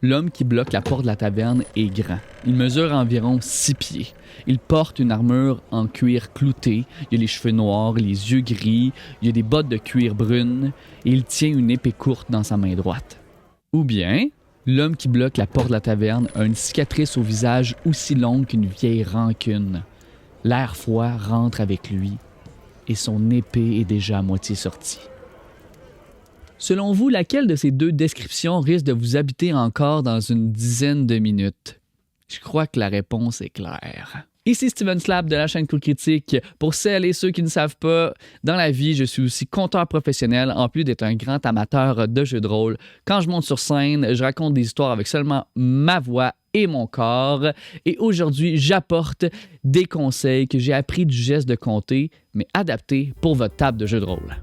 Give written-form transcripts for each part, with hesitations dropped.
L'homme qui bloque la porte de la taverne est grand. Il mesure environ 6 pieds. Il porte une armure en cuir clouté, il a les cheveux noirs, les yeux gris, il a des bottes de cuir brune et il tient une épée courte dans sa main droite. Ou bien, l'homme qui bloque la porte de la taverne a une cicatrice au visage aussi longue qu'une vieille rancune. L'air froid rentre avec lui et son épée est déjà à moitié sortie. Selon vous, laquelle de ces deux descriptions risque de vous habiter encore dans une dizaine de minutes? Je crois que la réponse est claire. Ici Steven Slap de la chaîne Cool Critique. Pour celles et ceux qui ne savent pas, dans la vie, je suis aussi conteur professionnel, en plus d'être un grand amateur de jeux de rôle. Quand je monte sur scène, je raconte des histoires avec seulement ma voix et mon corps. Et aujourd'hui, j'apporte des conseils que j'ai appris du geste de compter, mais adaptés pour votre table de jeu de rôle.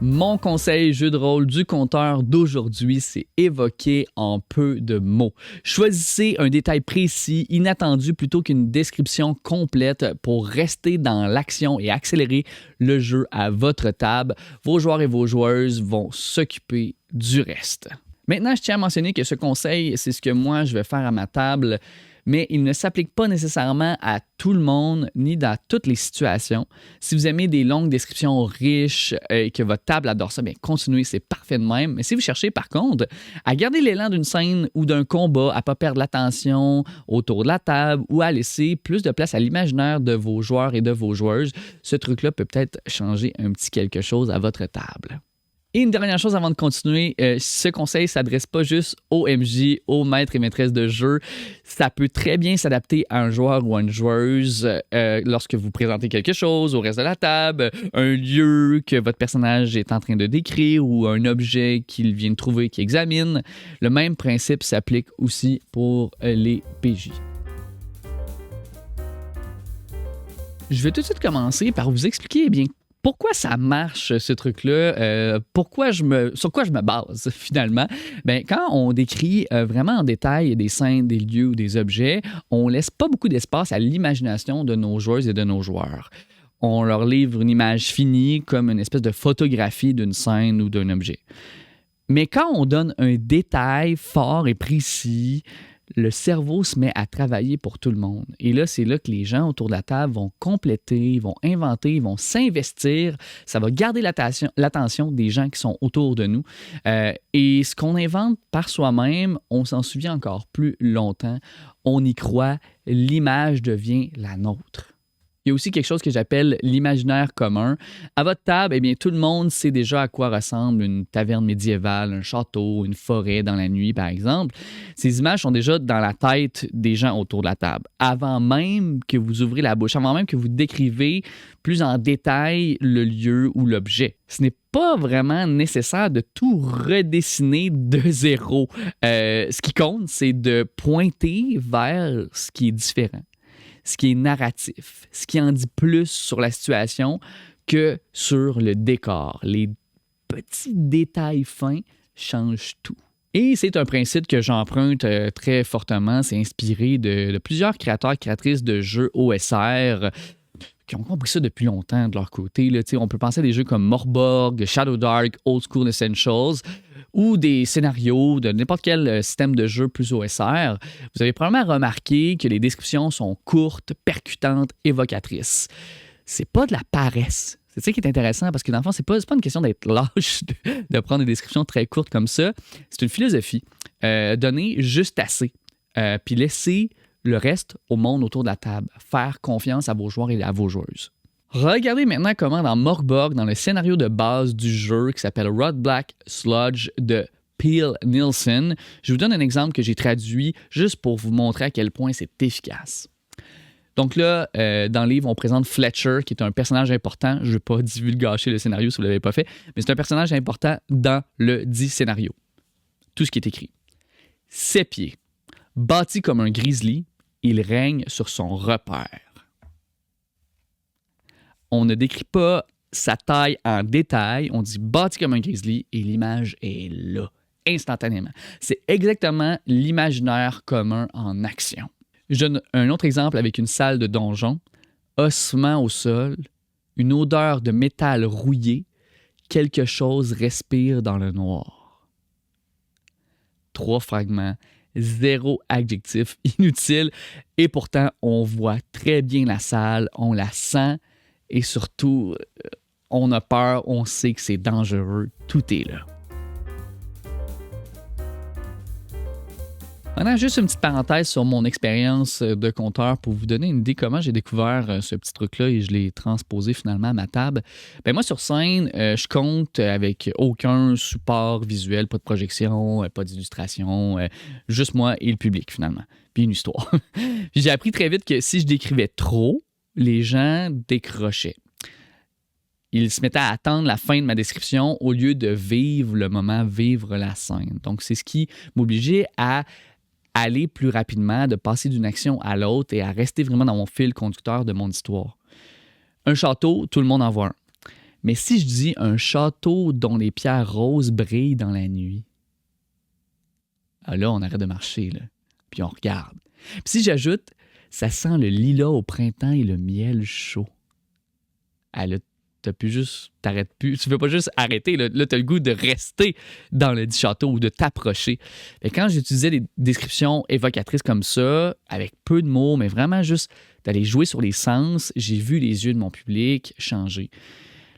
Mon conseil jeu de rôle du conteur d'aujourd'hui, c'est évoquer en peu de mots. Choisissez un détail précis, inattendu, plutôt qu'une description complète pour rester dans l'action et accélérer le jeu à votre table. Vos joueurs et vos joueuses vont s'occuper du reste. Maintenant, je tiens à mentionner que ce conseil, c'est ce que moi, je vais faire à ma table, mais il ne s'applique pas nécessairement à tout le monde ni dans toutes les situations. Si vous aimez des longues descriptions riches et que votre table adore ça, bien continuez, c'est parfait de même. Mais si vous cherchez par contre à garder l'élan d'une scène ou d'un combat, à ne pas perdre l'attention autour de la table ou à laisser plus de place à l'imaginaire de vos joueurs et de vos joueuses, ce truc-là peut peut-être changer un petit quelque chose à votre table. Et une dernière chose avant de continuer, ce conseil ne s'adresse pas juste aux MJ, aux maîtres et maîtresses de jeu. Ça peut très bien s'adapter à un joueur ou à une joueuse lorsque vous présentez quelque chose au reste de la table, un lieu que votre personnage est en train de décrire ou un objet qu'il vient de trouver, qu'il examine. Le même principe s'applique aussi pour les PJ. Je vais tout de suite commencer par vous expliquer pourquoi ça marche, ce truc-là? Sur quoi je me base, finalement? Bien, quand on décrit vraiment en détail des scènes, des lieux ou des objets, on ne laisse pas beaucoup d'espace à l'imagination de nos joueuses et de nos joueurs. On leur livre une image finie comme une espèce de photographie d'une scène ou d'un objet. Mais quand on donne un détail fort et précis, le cerveau se met à travailler pour tout le monde. Et là, c'est là que les gens autour de la table vont compléter, vont inventer, vont s'investir. Ça va garder l'attention des gens qui sont autour de nous. Et ce qu'on invente par soi-même, on s'en souvient encore plus longtemps. On y croit, l'image devient la nôtre. Il y a aussi quelque chose que j'appelle l'imaginaire commun. À votre table, eh bien, tout le monde sait déjà à quoi ressemble une taverne médiévale, un château, une forêt dans la nuit, par exemple. Ces images sont déjà dans la tête des gens autour de la table. Avant même que vous ouvrez la bouche, avant même que vous décrivez plus en détail le lieu ou l'objet. Ce n'est pas vraiment nécessaire de tout redessiner de zéro. Ce qui compte, c'est de pointer vers ce qui est différent, ce qui est narratif, ce qui en dit plus sur la situation que sur le décor. Les petits détails fins changent tout. Et c'est un principe que j'emprunte très fortement. C'est inspiré de plusieurs créateurs et créatrices de jeux OSR qui ont compris ça depuis longtemps de leur côté. Là, on peut penser à des jeux comme Morborg, Shadow Dark, Old School Essentials, ou des scénarios de n'importe quel système de jeu plus OSR, vous avez probablement remarqué que les descriptions sont courtes, percutantes, évocatrices. C'est pas de la paresse. C'est ça qui est intéressant parce que dans le fond, c'est pas une question d'être lâche de prendre des descriptions très courtes comme ça. C'est une philosophie. Donner juste assez, puis laisser le reste au monde autour de la table. Faire confiance à vos joueurs et à vos joueuses. Regardez maintenant comment dans Morborg, dans le scénario de base du jeu qui s'appelle Rod Black Sludge de Peel Nielsen, je vous donne un exemple que j'ai traduit juste pour vous montrer à quel point c'est efficace. Donc là, dans le livre, on présente Fletcher, qui est un personnage important. Je ne vais pas divulgacher le scénario si vous ne l'avez pas fait, mais c'est un personnage important dans le dit scénario. Tout ce qui est écrit. 7 pieds. Bâti comme un grizzly, il règne sur son repère. On ne décrit pas sa taille en détail, on dit bâti comme un grizzly et l'image est là, instantanément. C'est exactement l'imaginaire commun en action. Je donne un autre exemple avec une salle de donjon, ossements au sol, une odeur de métal rouillé, quelque chose respire dans le noir. 3 fragments, 0 adjectif inutile. Et pourtant, on voit très bien la salle, on la sent et surtout, on a peur, on sait que c'est dangereux. Tout est là. Maintenant, juste une petite parenthèse sur mon expérience de compteur pour vous donner une idée comment j'ai découvert ce petit truc-là et je l'ai transposé finalement à ma table. Ben moi, sur scène, je compte avec aucun support visuel, pas de projection, pas d'illustration, juste moi et le public finalement, puis une histoire. Puis j'ai appris très vite que si je décrivais trop, les gens décrochaient. Ils se mettaient à attendre la fin de ma description au lieu de vivre le moment, vivre la scène. Donc, c'est ce qui m'obligeait à aller plus rapidement, de passer d'une action à l'autre et à rester vraiment dans mon fil conducteur de mon histoire. Un château, tout le monde en voit un. Mais si je dis un château dont les pierres roses brillent dans la nuit, là, on arrête de marcher, là, puis on regarde. Puis si j'ajoute, ça sent le lilas au printemps et le miel chaud. Là, t'arrêtes plus. Tu ne veux pas juste arrêter. Là, tu as le goût de rester dans le dit château ou de t'approcher. Et quand j'utilisais des descriptions évocatrices comme ça, avec peu de mots, mais vraiment juste d'aller jouer sur les sens, j'ai vu les yeux de mon public changer.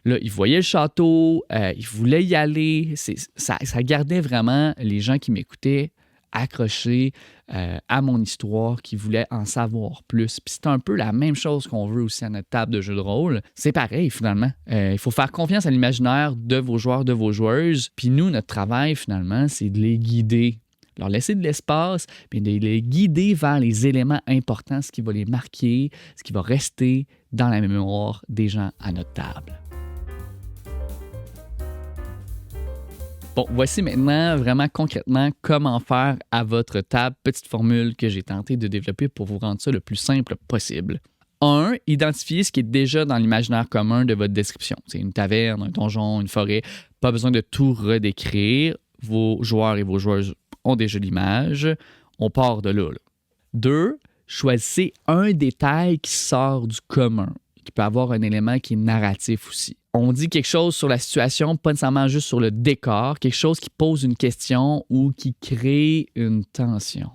Là, ils voyaient le château, ils voulaient y aller. Ça gardait vraiment les gens qui m'écoutaient accrochés à mon histoire, qui voulaient en savoir plus. Puis c'est un peu la même chose qu'on veut aussi à notre table de jeu de rôle. C'est pareil, finalement. Il faut faire confiance à l'imaginaire de vos joueurs, de vos joueuses. Puis nous, notre travail, finalement, c'est de les guider. Leur laisser de l'espace, puis de les guider vers les éléments importants, ce qui va les marquer, ce qui va rester dans la mémoire des gens à notre table. Bon, voici maintenant vraiment concrètement comment faire à votre table. Petite formule que j'ai tenté de développer pour vous rendre ça le plus simple possible. 1. Identifiez ce qui est déjà dans l'imaginaire commun de votre description. C'est une taverne, un donjon, une forêt. Pas besoin de tout redécrire. Vos joueurs et vos joueuses ont déjà l'image. On part de là. 2. Choisissez un détail qui sort du commun, qui peut avoir un élément qui est narratif aussi. On dit quelque chose sur la situation, pas nécessairement juste sur le décor, quelque chose qui pose une question ou qui crée une tension.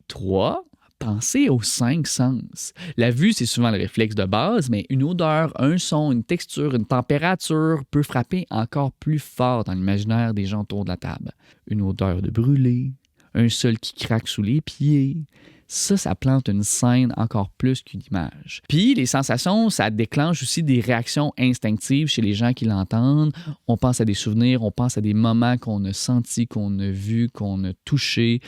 3. Pensez aux 5 sens. La vue, c'est souvent le réflexe de base, mais une odeur, un son, une texture, une température peut frapper encore plus fort dans l'imaginaire des gens autour de la table. Une odeur de brûlé, un sol qui craque sous les pieds. Ça plante une scène encore plus qu'une image. Puis, les sensations, ça déclenche aussi des réactions instinctives chez les gens qui l'entendent. On pense à des souvenirs, on pense à des moments qu'on a sentis, qu'on a vus, qu'on a touchés,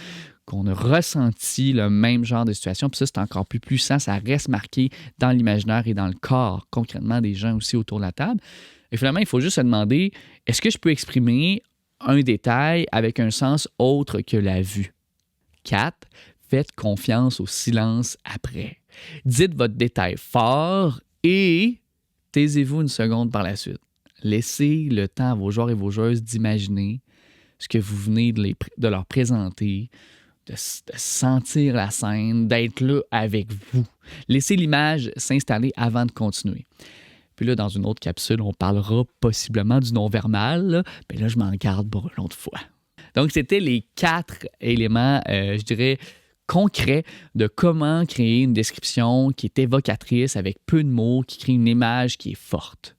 qu'on a ressenti le même genre de situation. Puis ça, c'est encore plus puissant. Ça reste marqué dans l'imaginaire et dans le corps, concrètement, des gens aussi autour de la table. Et finalement, il faut juste se demander, est-ce que je peux exprimer un détail avec un sens autre que la vue? 4. Faites confiance au silence après. Dites votre détail fort et taisez-vous une seconde par la suite. Laissez le temps à vos joueurs et vos joueuses d'imaginer ce que vous venez de leur présenter, de sentir la scène, d'être là avec vous. Laissez l'image s'installer avant de continuer. Puis là, dans une autre capsule, on parlera possiblement du non-verbal. Bien là, je m'en garde pour une autre fois. Donc, c'était les 4 éléments, je dirais, concret de comment créer une description qui est évocatrice avec peu de mots, qui crée une image qui est forte.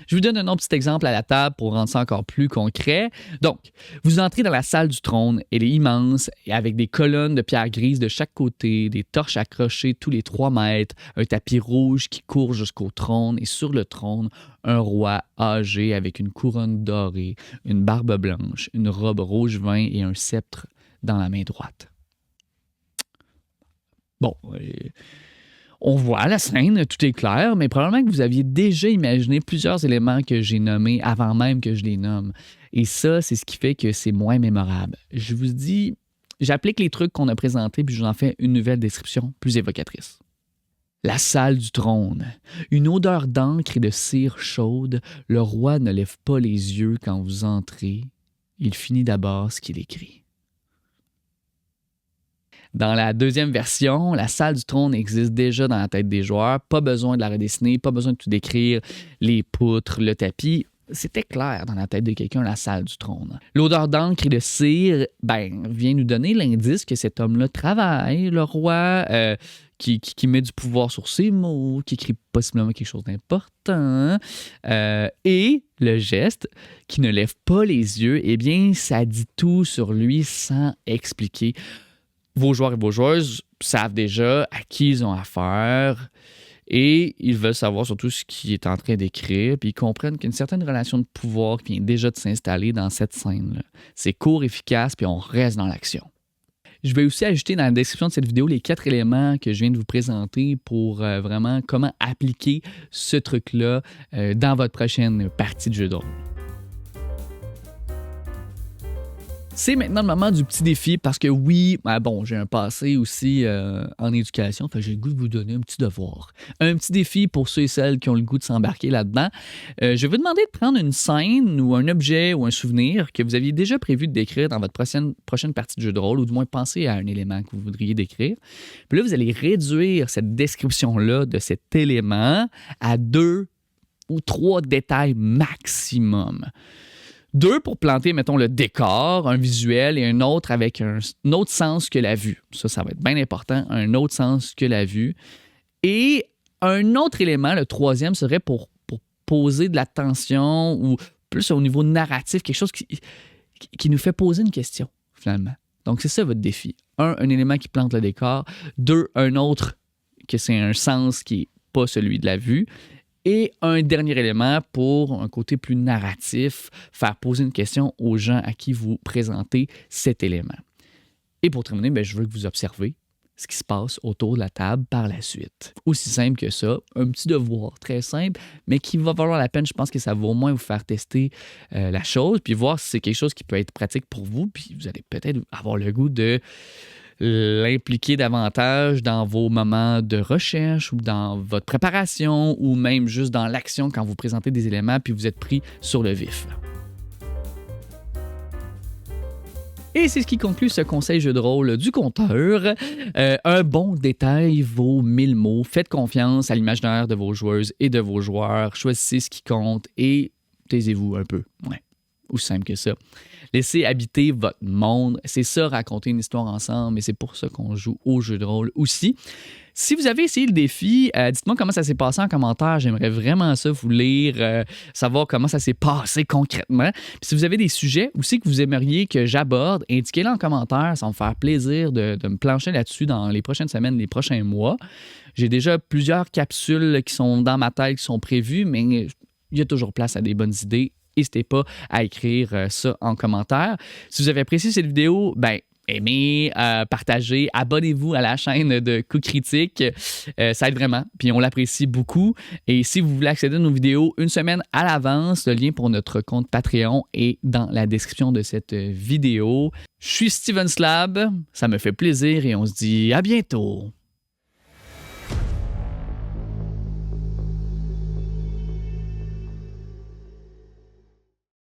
Je vous donne un autre petit exemple à la table pour rendre ça encore plus concret. Donc, vous entrez dans la salle du trône, elle est immense, avec des colonnes de pierre grise de chaque côté, des torches accrochées tous les 3 mètres, un tapis rouge qui court jusqu'au trône, et sur le trône, un roi âgé avec une couronne dorée, une barbe blanche, une robe rouge vin et un sceptre dans la main droite. Bon, on voit la scène, tout est clair, mais probablement que vous aviez déjà imaginé plusieurs éléments que j'ai nommés avant même que je les nomme. Et ça, c'est ce qui fait que c'est moins mémorable. Je vous dis, j'applique les trucs qu'on a présentés, puis je vous en fais une nouvelle description plus évocatrice. La salle du trône. Une odeur d'encre et de cire chaude. Le roi ne lève pas les yeux quand vous entrez. Il finit d'abord ce qu'il écrit. Dans la deuxième version, la salle du trône existe déjà dans la tête des joueurs. Pas besoin de la redessiner, pas besoin de tout décrire, les poutres, le tapis. C'était clair dans la tête de quelqu'un, la salle du trône. L'odeur d'encre et de cire, vient nous donner l'indice que cet homme-là travaille, le roi, qui met du pouvoir sur ses mots, qui écrit possiblement quelque chose d'important. Et le geste, qui ne lève pas les yeux, eh bien, ça dit tout sur lui sans expliquer. Vos joueurs et vos joueuses savent déjà à qui ils ont affaire. Et ils veulent savoir surtout ce qu'il est en train d'écrire, puis ils comprennent qu'il y a une certaine relation de pouvoir qui vient déjà de s'installer dans cette scène-là. C'est court, efficace, puis on reste dans l'action. Je vais aussi ajouter dans la description de cette vidéo les 4 éléments que je viens de vous présenter pour vraiment comment appliquer ce truc-là dans votre prochaine partie de jeu de rôle. C'est maintenant le moment du petit défi parce que oui, j'ai un passé aussi en éducation, j'ai le goût de vous donner un petit devoir. Un petit défi pour ceux et celles qui ont le goût de s'embarquer là-dedans. Je vais vous demander de prendre une scène ou un objet ou un souvenir que vous aviez déjà prévu de décrire dans votre prochaine partie de jeu de rôle ou du moins penser à un élément que vous voudriez décrire. Puis là, vous allez réduire cette description-là de cet élément à 2 ou 3 détails maximum. 2 pour planter, mettons, le décor, un visuel, et un autre avec un autre sens que la vue. Ça va être bien important, un autre sens que la vue. Et un autre élément, le 3e, serait pour poser de l'attention ou plus au niveau narratif, quelque chose qui nous fait poser une question, finalement. Donc, c'est ça votre défi. 1, un élément qui plante le décor. 2, un autre que c'est un sens qui n'est pas celui de la vue. Et un dernier élément pour un côté plus narratif, faire poser une question aux gens à qui vous présentez cet élément. Et pour terminer, je veux que vous observez ce qui se passe autour de la table par la suite. Aussi simple que ça, un petit devoir très simple, mais qui va valoir la peine. Je pense que ça va au moins vous faire tester la chose, puis voir si c'est quelque chose qui peut être pratique pour vous, puis vous allez peut-être avoir le goût de l'impliquer davantage dans vos moments de recherche ou dans votre préparation ou même juste dans l'action quand vous présentez des éléments puis vous êtes pris sur le vif. Et c'est ce qui conclut ce conseil jeu de rôle du conteur. Un bon détail vaut 1000 mots. Faites confiance à l'imaginaire de vos joueuses et de vos joueurs. Choisissez ce qui compte et taisez-vous un peu. Ouais. Aussi simple que ça. Laissez habiter votre monde. C'est ça, raconter une histoire ensemble, et c'est pour ça qu'on joue au jeu de rôle aussi. Si vous avez essayé le défi, dites-moi comment ça s'est passé en commentaire. J'aimerais vraiment ça vous lire, savoir comment ça s'est passé concrètement. Puis si vous avez des sujets aussi que vous aimeriez que j'aborde, indiquez-les en commentaire. Ça va me faire plaisir de me plancher là-dessus dans les prochaines semaines, les prochains mois. J'ai déjà plusieurs capsules qui sont dans ma tête, qui sont prévues, mais il y a toujours place à des bonnes idées. N'hésitez pas à écrire ça en commentaire. Si vous avez apprécié cette vidéo, aimez, partagez, abonnez-vous à la chaîne de Coups Critiques. Ça aide vraiment, puis on l'apprécie beaucoup. Et si vous voulez accéder à nos vidéos une semaine à l'avance, le lien pour notre compte Patreon est dans la description de cette vidéo. Je suis Steven Slab, ça me fait plaisir et on se dit à bientôt.